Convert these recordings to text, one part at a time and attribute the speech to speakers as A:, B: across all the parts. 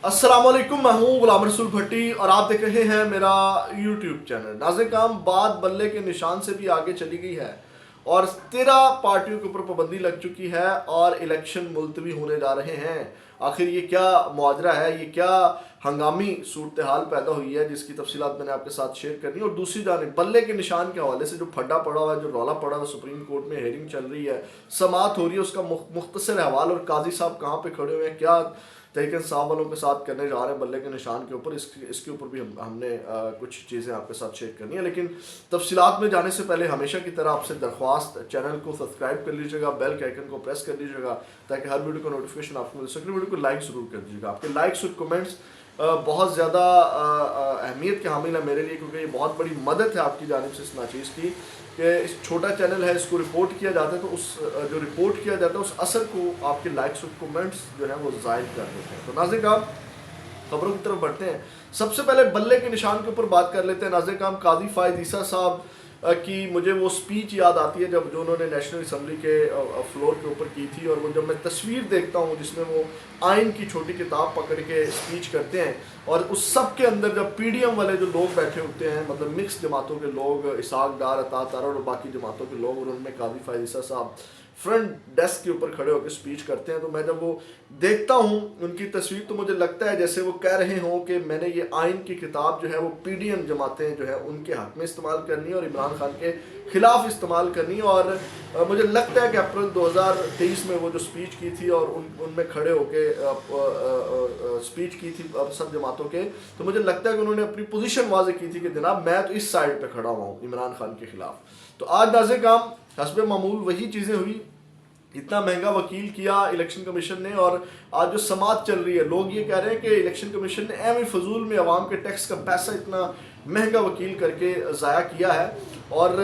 A: अस्सलाम वालेकुम, मैं हूँ गुलाम रसूल भट्टी और आप देख रहे हैं मेरा यूट्यूब चैनल। नाज़िर काम, बात बल्ले के निशान से भी आगे चली गई है और 13 पार्टियों के ऊपर पाबंदी लग चुकी है और इलेक्शन मुलतवी होने जा रहे हैं। आखिर ये क्या मुआजरा है, ये क्या हंगामी सूरत हाल पैदा हुई है, जिसकी तफसीलात मैंने आपके साथ शेयर करनी है। और दूसरी जानिब बल्ले के निशान के हवाले से जो फड्डा पड़ा हुआ है, जो रौला पड़ा हुआ है, सुप्रीम कोर्ट में हेयरिंग चल रही है, समाअत हो रही है, उसका मुख्तसर हवाल और काजी साहब कहाँ पे खड़े हुए हैं, क्या तहरीक इंसाफ वालों के साथ करने जा रहे हैं बल्ले के निशान के ऊपर, इसके ऊपर भी हमने कुछ चीज़ें आपके साथ शेयर करनी है। लेकिन तफसीलात में जाने से पहले हमेशा की तरह आपसे दरख्वास्त, चैनल को सब्सक्राइब कर लीजिएगा, बेल के आइकन को प्रेस कर लीजिएगा ताकि हर वीडियो का नोटिफिकेशन आपको मिल सके। वीडियो को लाइक ज़रूर कर दीजिएगा। आपके लाइक्स और कमेंट्स बहुत ज़्यादा अहमियत के हामिल है मेरे लिए, क्योंकि ये बहुत बड़ी मदद है आपकी जानिब से इस नाचीज़ की कि इस छोटा चैनल है, इसको रिपोर्ट किया जाता है तो उस जो रिपोर्ट किया जाता है उस असर को आपके लाइक्स और कमेंट्स जो है वो ज़ाहिर कर देते हैं। तो नाज़िर काम, खबरों की तरफ बढ़ते हैं। सबसे पहले बल्ले के निशान के ऊपर बात कर लेते हैं। नाज़िर काम, काजी फायद ईसा साहब की मुझे वो स्पीच याद आती है जब जो उन्होंने नेशनल असम्बली के फ्लोर के ऊपर की थी। और वो जब मैं तस्वीर देखता हूँ जिसमें वो आइन की छोटी किताब पकड़ के स्पीच करते हैं और उस सब के अंदर जब पीडीएम वाले जो लोग बैठे होते हैं, मतलब मिक्स जमातों के लोग, इसाक डार, अता तारा और बाकी जमातों के लोग, और उनमें काजी फायद ईसा साहब फ्रंट डेस्क के ऊपर खड़े होकर स्पीच करते हैं, तो मैं जब वो देखता हूँ उनकी तस्वीर तो मुझे लगता है जैसे वो कह रहे हों कि मैंने ये आइन की किताब जो है वो पीडीएम जमातें जो है उनके हक में इस्तेमाल करनी है और इमरान खान के ख़िलाफ़ इस्तेमाल करनी है। और मुझे लगता है कि अप्रैल 2023 में वो जो स्पीच की थी और उनमें खड़े होकर स्पीच की थी सब जमातों के, तो मुझे लगता है कि उन्होंने अपनी पोजीशन वाज़ेह की थी कि जनाब मैं तो इस साइड पे खड़ा हुआ हूँ इमरान खान के ख़िलाफ़। तो आज नाज़िर काम हस्बे मामूल वही चीज़ें हुई। इतना महंगा वकील किया इलेक्शन कमीशन ने, और आज जो समाअत चल रही है लोग ये कह रहे हैं कि इलेक्शन कमीशन ने एम फजूल में अवाम के टैक्स का पैसा इतना महंगा वकील करके ज़ाया किया है और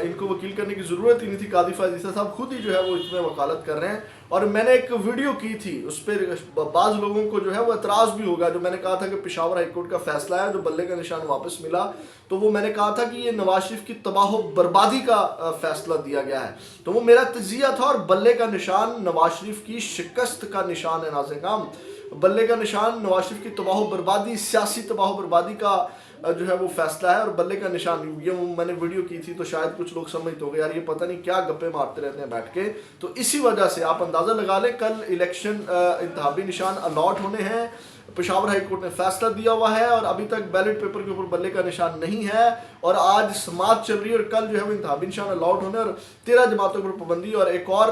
A: इनको वकील करने की ज़रूरत ही नहीं थी। काजी फायद ईसा साहब खुद ही जो है वो इसमें वकालत कर रहे हैं। और मैंने एक वीडियो की थी, उस पर बाज़ लोगों को जो है वो एतराज़ भी होगा। जो मैंने कहा था कि पेशावर हाई कोर्ट का फैसला है, जो बल्ले का निशान वापस मिला, तो वो मैंने कहा था कि ये नवाज शरीफ की तबाह बर्बादी का फैसला दिया गया है। तो वो मेरा तजिया था और बल्ले का निशान नवाज शरीफ की शिकस्त का निशान है। नाज़िर काम, बल्ले का निशान नवाज शरीफ की तबाह बर्बादी, सियासी तबाह बर्बादी का जो है वो फैसला है। और बल्ले का निशान, ये मैंने वीडियो की थी तो शायद कुछ लोग समझते हो गए यार ये पता नहीं क्या गप्पे मारते रहते हैं बैठ के। तो इसी वजह से आप अंदाज़ा लगा लें, कल इलेक्शन इंतखाबी निशान अलॉट होने हैं। पेशावर हाई कोर्ट ने फैसला दिया हुआ है और अभी तक बैलेट पेपर के ऊपर बल्ले का निशान नहीं है। और आज समाअत चल रही है और कल जो है वो इंतखाबी निशान अलॉट होने और 13 जमातों पर पाबंदी और एक और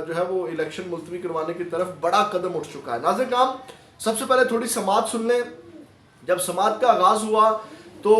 A: जो है वो इलेक्शन मुलतवी करवाने की तरफ बड़ा कदम उठ चुका है। नाज़िर काम, सबसे पहले थोड़ी समाअत सुन लें। जब समाअत का आगाज़ हुआ तो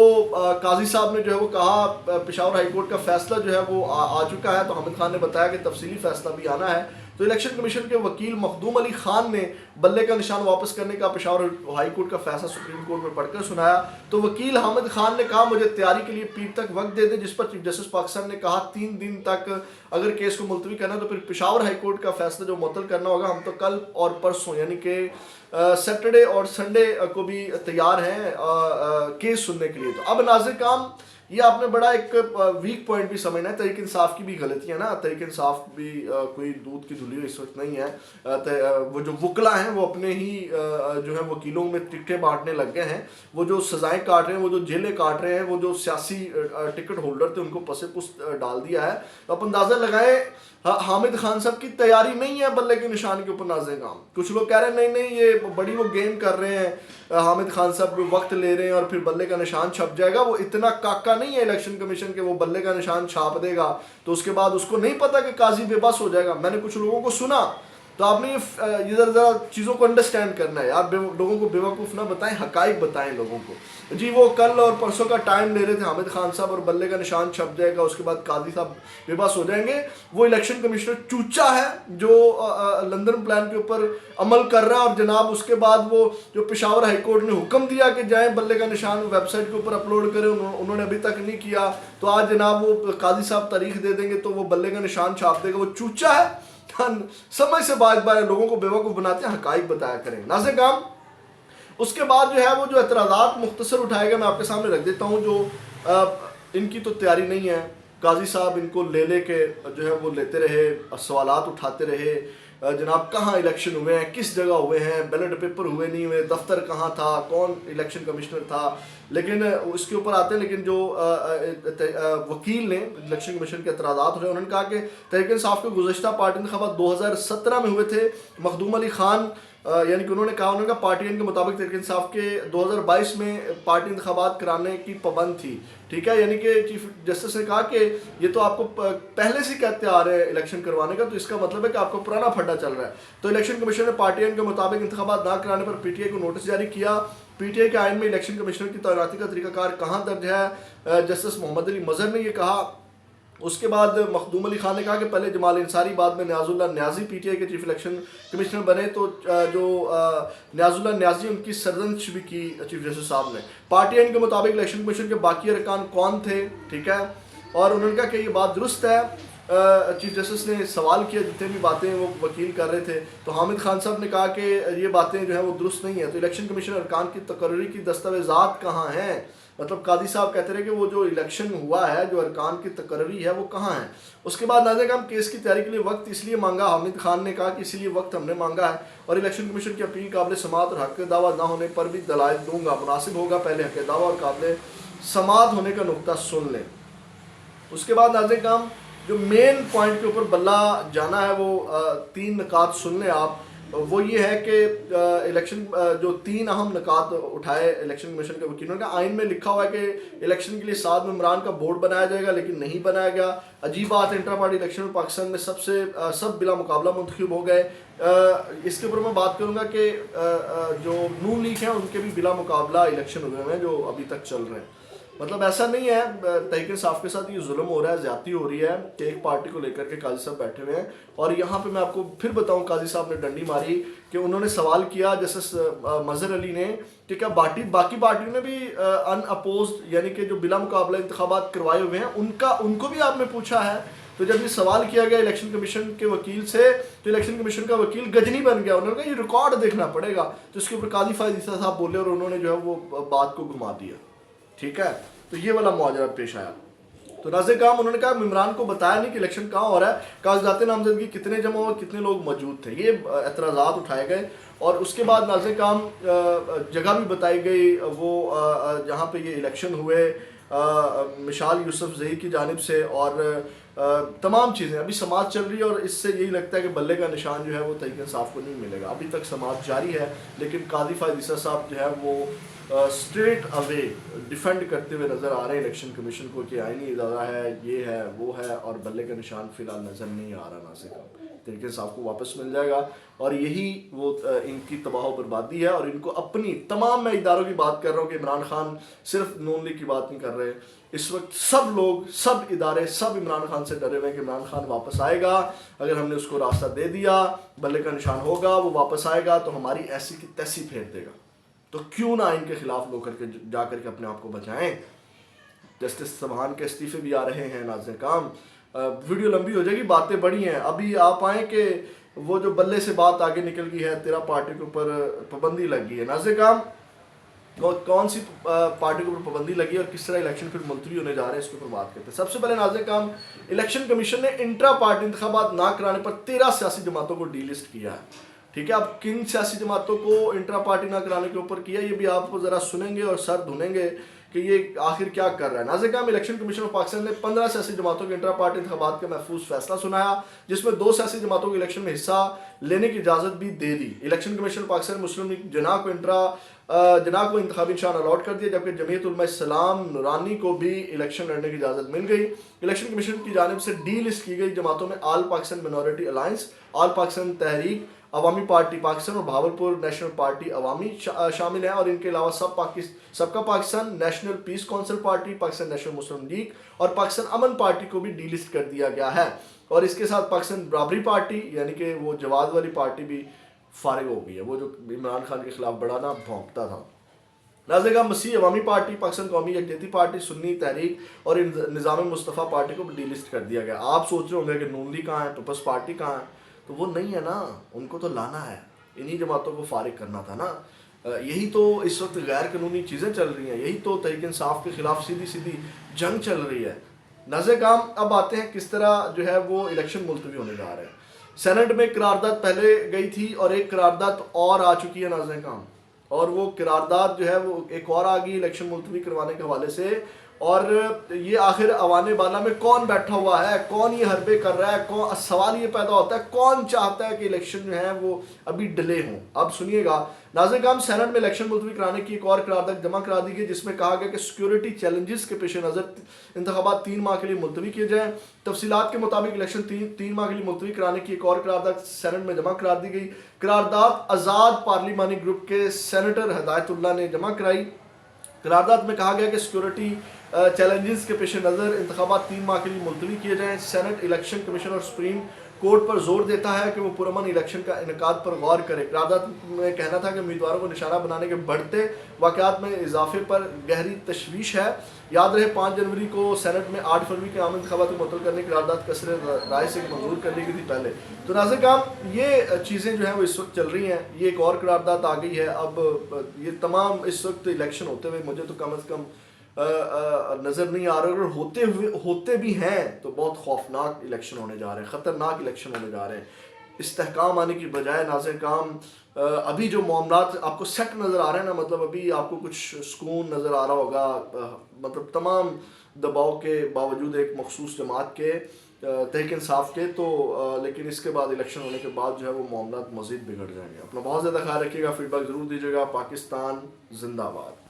A: काजी साहब ने जो है वो कहा पेशावर हाई कोर्ट का फैसला जो है वो आ चुका है। तो हामिद खान ने बताया कि तफसीली फैसला भी आना है। तो इलेक्शन कमीशन के वकील मखदूम अली खान ने बल्ले का निशान वापस करने का पेशावर हाई कोर्ट का फैसला सुप्रीम कोर्ट में पढ़कर सुनाया। तो वकील हामिद खान ने कहा मुझे तैयारी के लिए पीर तक वक्त दे दे, जिस पर चीफ जस्टिस पाकिस्तान ने कहा 3 दिन तक अगर केस को मुलतवी करना तो फिर पेशावर हाई कोर्ट का फैसला जो मुअत्तल करना होगा। हम तो कल और परसों यानी कि सैटरडे और संडे को भी तैयार हैं केस सुनने के लिए। तो अब नाज़िर काम, ये आपने बड़ा एक वीक पॉइंट भी समझना है। तहरीक इंसाफ की भी गलती है ना, तहरीक इंसाफ भी कोई दूध की धुली इस वक्त नहीं है। वो जो वकला हैं वो अपने ही जो है वकीलों में टिकटें बांटने लग गए हैं। वो जो सजाएं काट रहे हैं, वो जो जेलें काट रहे हैं, वो जो सियासी टिकट होल्डर थे उनको पसे पुस्त डाल दिया है। तो आप अंदाज़ा लगाएं हामिद खान साहब की तैयारी नहीं है बल्ले के निशान के ऊपर। नाज़िर काम, कुछ लोग कह रहे हैं नहीं ये बड़ी वो गेम कर रहे हैं, हामिद खान साहब वक्त ले रहे हैं और फिर बल्ले का निशान छप जाएगा। वो इतना काका नहीं है इलेक्शन कमीशन के वो बल्ले का निशान छाप देगा तो उसके बाद उसको नहीं पता कि काजी बेबस हो जाएगा। मैंने कुछ लोगों को सुना, तो आपने ये ज़रा चीज़ों को अंडरस्टैंड करना है यार। लोगों को बेवकूफ़ ना बताएं, हकाइक बताएं लोगों को। जी वो कल और परसों का टाइम ले रहे थे हामिद खान साहब और बल्ले का निशान छप जाएगा, उसके बाद काजी साहब बेबस हो जाएंगे। वो इलेक्शन कमिश्नर चूचा है जो लंदन प्लान के ऊपर अमल कर रहा है। और जनाब उसके बाद वो जो पेशावर हाई कोर्ट ने हुक्म दिया कि जाएँ बल्ले का निशान वेबसाइट के ऊपर अपलोड करें, उन्होंने अभी तक नहीं किया। तो आज जनाब वो काजी साहब तारीख दे देंगे तो वो बल्ले का निशान छाप देगा। वो चूचा है, समझ से बार बार लोगों को बेवकूफ़ बनाते हैं, हकाइक बताया करें। नाज़िर काम, उसके बाद जो है वो जो एतराज़ात मुख्तसर उठाए गए मैं आपके सामने रख देता हूँ। जो इनकी तो तैयारी नहीं है, काजी साहब इनको ले के जो है वो लेते रहे, सवालात उठाते रहे, जनाब कहाँ इलेक्शन हुए हैं, किस जगह हुए हैं, बैलेट पेपर हुए नहीं हुए, दफ्तर कहाँ था, कौन इलेक्शन कमिश्नर था, लेकिन उसके ऊपर आते हैं। लेकिन जो वकील ने इलेक्शन कमीशन के एतराज़ात हुए, उन्होंने कहा कि तहरीक इंसाफ के गुज़श्ता पार्टी इंतखाबात 2017 में हुए थे। मखदूम अली खान यानी कि उन्होंने कहा पार्टी के मुताबिक तहरीक इंसाफ के 2022 में पार्टी इंतखाबात कराने की पाबंद थी, ठीक है। यानी कि चीफ जस्टिस ने कहा कि ये तो आपको पहले से कहते आ रहे हैं इलेक्शन करवाने का, तो इसका मतलब है कि आपको पुराना फड्डा चल रहा है। तो इलेक्शन कमीशन ने पार्टी के मुताबिक इंतखाबात ना कराने पर पीटीआई को नोटिस जारी किया। पीटीआई के आइन में इलेक्शन कमिश्नर की तैनाती का तरीकाकार कहाँ दर्ज है, जस्टिस मोहम्मद अली मजहर ने ये कहा। उसके बाद मखदूम अली खान ने कहा कि पहले जमाल अंसारी, बाद में न्याजुल्लाह न्याजी पीटीआई के चीफ इलेक्शन कमिश्नर बने, तो जो न्याजुल्लाह न्याजी उनकी सरदनश भी की चीफ जस्टिस साहब ने। पार्टी आइन के मुताबिक इलेक्शन कमीशन के बाकी अरकान कौन थे, ठीक है, और उन्होंने कहा कि ये बात दुरुस्त है। चीफ जस्टिस ने सवाल किया, जितने भी बातें वो वकील कर रहे थे, तो हामिद खान साहब ने कहा कि ये बातें जो है वो दुरुस्त नहीं है। तो इलेक्शन कमीशन अरकान की तकर्री की दस्तावेज़ात कहाँ हैं, मतलब कादी साहब कहते रहे कि वो जो इलेक्शन हुआ है, जो अरकान की तकर्री है, वो कहाँ है। उसके बाद नाज़रीन हम केस की तैयारी के लिए वक्त इसलिए मांगा, हामिद खान ने कहा कि इसलिए वक्त हमने मांगा है, और इलेक्शन कमीशन की अपील काबिल समात और हक़ दावा ना होने पर भी दलाइल दूंगा। मुनासिब होगा पहले हक़ दावा और काबिल समात होने का नुक्ता सुन लें। उसके बाद नाज़रीन हम जो मेन पॉइंट के ऊपर बल्ला जाना है, वो 3 निकात सुन लें आप। वो ये है कि इलेक्शन जो 3 अहम निकात उठाए इलेक्शन कमीशन के वकीलों ने। आइन में लिखा हुआ है कि इलेक्शन के लिए 7 मेंबरान का बोर्ड बनाया जाएगा, लेकिन नहीं बनाया गया। अजीब बात है, इंटर पार्टी इलेक्शन में पाकिस्तान में सब बिला मुकाबला मुंतखब हो गए। इसके ऊपर मैं बात करूँगा कि जो नून लीग हैं उनके भी बिला मुकाबला इलेक्शन हुए हैं जो अभी तक चल रहे हैं। मतलब ऐसा नहीं है, तहरीक इंसाफ के साथ ये जुल्म हो रहा है, ज़्यादती हो रही है कि एक पार्टी को लेकर के काजी साहब बैठे हुए हैं। और यहाँ पे मैं आपको फिर बताऊँ, काजी साहब ने डंडी मारी कि उन्होंने सवाल किया जस्टिस मजहर अली ने कि क्या बाकी पार्टियों ने भी अनअपोज्ड यानी कि जो बिला मुकाबला इंतखाबात करवाए हुए हैं उनको भी आपने पूछा है। तो जब ये सवाल किया गया इलेक्शन कमीशन के वकील से, तो इलेक्शन कमीशन का वकील गजनी बन गया। उन्होंने कहा ये रिकॉर्ड देखना पड़ेगा। तो इसके ऊपर काजी फायद ईसा साहब बोले और उन्होंने जो है वो बात को घुमा दिया, ठीक है। तो ये वाला मुआजरा पेश आया। तो नाज़रीन काम उन्होंने कहा इमरान को बताया नहीं कि इलेक्शन कहाँ हो रहा है, कागजात नामजदगी कितने जमा हुए, कितने लोग मौजूद थे, ये एतराज़ात उठाए गए। और उसके बाद नाज़रीन काम जगह भी बताई गई, वो जहाँ पे ये इलेक्शन हुए, मिशाल यूसुफ ज़हीर की जानिब से, और तमाम चीज़ें अभी समाज चल रही है। और इससे यही लगता है कि बल्ले का निशान जो है वो तहरीक इंसाफ को नहीं मिलेगा। अभी तक समाज जारी है, लेकिन काजी फायद ईसा साहब जो है वो स्ट्रेट अवे डिफेंड करते हुए नज़र आ रहे हैं इलेक्शन कमीशन को कि आईनी इदारा है, ये है, वो है, और बल्ले का निशान फ़िलहाल नज़र नहीं आ रहा। ना से तहरीक इंसाफ को वापस मिल जाएगा, और यही वो इनकी तबाह बर्बादी है। और इनको अपनी तमाम, मैं इदारों की बात कर रहा हूँ कि इमरान खान सिर्फ नून लीग की बात नहीं कर रहे, इस वक्त सब लोग, सब इदारे, सब इमरान खान से डरे हुए हैं कि इमरान खान वापस आएगा। अगर हमने उसको रास्ता दे दिया, बल्ले का निशान होगा, वो वापस आएगा तो हमारी ऐसी की तैसी फेर देगा। तो क्यों ना इनके खिलाफ लोग जा करके अपने आप को बचाएं। जस्टिस सबहान के इस्तीफे भी आ रहे हैं। नाज़रीन काम वीडियो लंबी हो जाएगी, बातें बड़ी हैं। अभी आप आए कि वो जो बल्ले से बात आगे निकल गई है, 13 पार्टी के ऊपर पाबंदी लग गई है। नाज़रीन काम कौन सी पार्टी के ऊपर पाबंदी लगी और किस तरह इलेक्शन फिर मुलतवी होने जा रहे हैं, इसके ऊपर बात करते हैं। सबसे पहले नाज़रीन काम, इलेक्शन कमीशन ने इंट्रा पार्टी इंतखाबात ना कराने पर 13 सियासी जमातों को डीलिस्ट किया है, ठीक है। अब किन सियासी जमातों को इंट्रा पार्टी ना कराने के ऊपर किया, ये भी आप ज़रा सुनेंगे और सर धुनेंगे कि ये आखिर क्या कर रहा है। नाज़रीन काम, इलेक्शन कमीशन ऑफ पाकिस्तान ने 15 सियासी जमातों के इंट्रा पार्टी इंतखाबात का महफूज फैसला सुनाया, जिसमें 2 सियासी जमातों को इलेक्शन में हिस्सा लेने की इजाज़त भी दे दी। इलेक्शन कमीशन पाकिस्तान मुस्लिम लीग जना को इंतखाबी निशान अलॉट कर दिया, जबकि जमीयत उलमा इस्लाम नूरानी को भी इलेक्शन लड़ने की इजाज़त मिल गई। इलेक्शन कमीशन की जानिब से डी लिस्ट की गई जमातों में आल पाकिस्तान मिनॉरिटी अलायंस, आल पाकिस्तान तहरीक अवामी पार्टी पाकिस्तान और भावलपुर नेशनल पार्टी अवामी शामिल हैं। और इनके अलावा सबका Pakistan, national peace council party, Pakistan national Muslim league और पाकिस्तान अमन पार्टी को भी डीलिस्ट कर दिया गया है। और इसके साथ पाकिस्तान बराबरी पार्टी यानी कि वो जवाद वाली पार्टी भी फारिग हो गई है, वो जो इमरान खान के खिलाफ बड़ा ना भौंकता था। नाज़रीन मसीह अवामी पार्टी, पाकिस्तान कौमी यकजहती पार्टी, सुन्नी तहरीक और निज़ाम मुस्तफ़ा पार्टी को भी डीलिस्ट कर दिया गया। आप सोच रहे होंगे कि नून लीग कहाँ है, पीपल्स पार्टी कहाँ है, तो वो नहीं है ना, उनको तो लाना है, इन्हीं जमातों को फारिग करना था ना। यही तो इस वक्त गैर कानूनी चीज़ें चल रही हैं, यही तो तहरीक इंसाफ के खिलाफ सीधी सीधी जंग चल रही है। नाज़रीन काम, अब आते हैं किस तरह जो है वो इलेक्शन मुलतवी होने जा रहे हैं। سینٹ میں قرارداد پہلے گئی تھی اور ایک قرارداد اور آ چکی ہے ناظرین کرام، اور وہ قرارداد جو ہے وہ ایک اور آ گئی الیکشن ملتوی کروانے کے حوالے سے. اور یہ آخر ایوان بالا میں کون بیٹھا ہوا ہے، کون یہ حربے کر رہا ہے، سوال یہ پیدا ہوتا ہے کون چاہتا ہے کہ الیکشن جو ہے وہ ابھی ڈیلے ہوں. اب سنیے گا ناظرین کرام، سینٹ میں الیکشن ملتوی کرانے کی ایک اور قرارداد جمع کرا دی گئی جس میں کہا گیا کہ سیکیورٹی چیلنجز کے پیش نظر انتخابات 3 ماہ کے لیے ملتوی کیے جائیں. تفصیلات کے مطابق الیکشن 3 ماہ کے لیے ملتوی کرانے کی ایک اور قرارداد سینٹ میں جمع کرا دی گئی. قرارداد آزاد پارلیمانی گروپ کے سینیٹر ہدایت اللہ نے جمع کرائی. قرارداد میں کہا گیا کہ سیکیورٹی چیلنجز کے پیش نظر انتخابات 3 ماہ کے لیے ملتوی کیے جائیں. سینٹ الیکشن کمیشن اور سپریم کورٹ پر زور دیتا ہے کہ وہ پرامن الیکشن کا انعقاد پر غور کرے. قرارداد میں کہنا تھا کہ امیدواروں کو نشانہ بنانے کے بڑھتے واقعات میں اضافے پر گہری تشویش ہے. یاد رہے 5 جنوری کو سینٹ میں 8 فروری کے عام انتخابات کو معطل کرنے کی قرارداد کثر رائے سے منظور کر لی گئی تھی پہلے. تو ناظرین کرام یہ چیزیں جو ہیں وہ اس وقت چل رہی ہیں. یہ ایک اور قرارداد آ گئی ہے. اب یہ تمام اس وقت الیکشن ہوتے ہوئے مجھے تو کم از کم نظر نہیں آ رہا، اگر ہوتے بھی ہیں تو بہت خوفناک الیکشن ہونے جا رہے ہیں، خطرناک الیکشن ہونے جا رہے ہیں. استحکام آنے کی بجائے ناظرین کرام ابھی جو معاملات آپ کو سیٹ نظر آ رہے ہیں نا، مطلب ابھی آپ کو کچھ سکون نظر آ رہا ہوگا، مطلب تمام دباؤ کے باوجود ایک مخصوص جماعت کے تحریک انصاف کے، تو لیکن اس کے بعد الیکشن ہونے کے بعد جو ہے وہ معاملات مزید بگڑ جائیں گے. اپنا بہت زیادہ خیال رکھیے گا، فیڈ بیک ضرور دیجیے گا. پاکستان زندہ باد.